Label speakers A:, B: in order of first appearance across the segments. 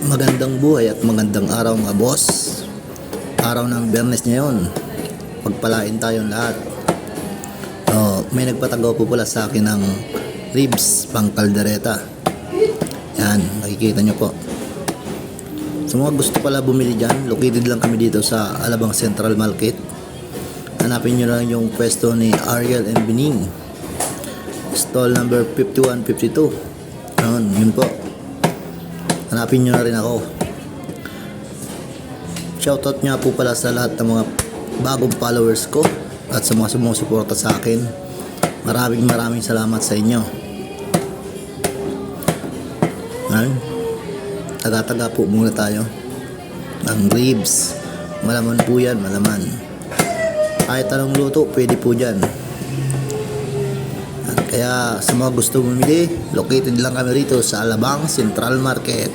A: Magandang buhay at magandang araw mga boss. Araw ng Biyernes ngayon. Pagpalain tayong lahat. May nagpatagaw po pala sa akin ng ribs pang kaldereta. Yan, nakikita nyo po. Sa mga gusto pala bumili dyan, located lang kami dito sa Alabang Central Market. Hanapin nyo lang yung pwesto ni Ariel and Bining. Stall number 5152. Yun po. Hanapin nyo na rin ako. Shoutout nga po pala sa lahat ng mga bagong followers ko at sa mga sumusuporta sa akin. Maraming salamat sa inyo. Taga-taga po muna tayo ng ribs. Malaman po yan, malaman. Kahit anong luto, pwede po dyan. Kaya sa mga gusto bumili, located lang kami rito sa Alabang Central Market.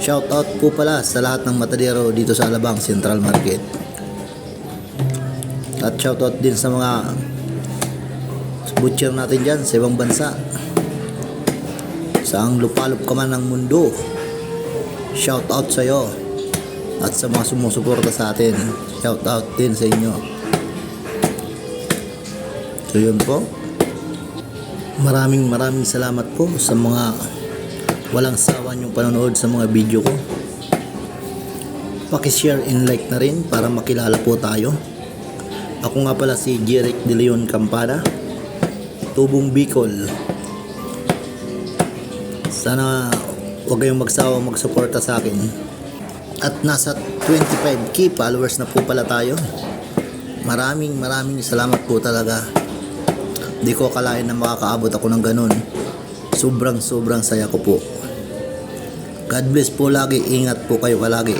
A: Shoutout po pala sa lahat ng matadero dito sa Alabang Central Market. At shoutout din sa mga butcher natin dyan sa ibang bansa. Saang lupalop ka man ng mundo, shoutout sa iyo. At sa mga sumusuporta sa atin, shoutout din sa inyo. So yun po. Maraming salamat po sa mga walang sawa niyong panonood sa mga video ko. Paki-share and like na rin para makilala po tayo. Ako nga pala si Jeric De Leon Campana, Tubong Bicol. Sana huwag kayong magsawa magsuporta sa akin. At nasa 25k followers na po pala tayo. Maraming salamat po talaga. Di ko akalain na makakaabot ako ng ganun. Sobrang saya ko po. God bless po lagi. Ingat po kayo palagi.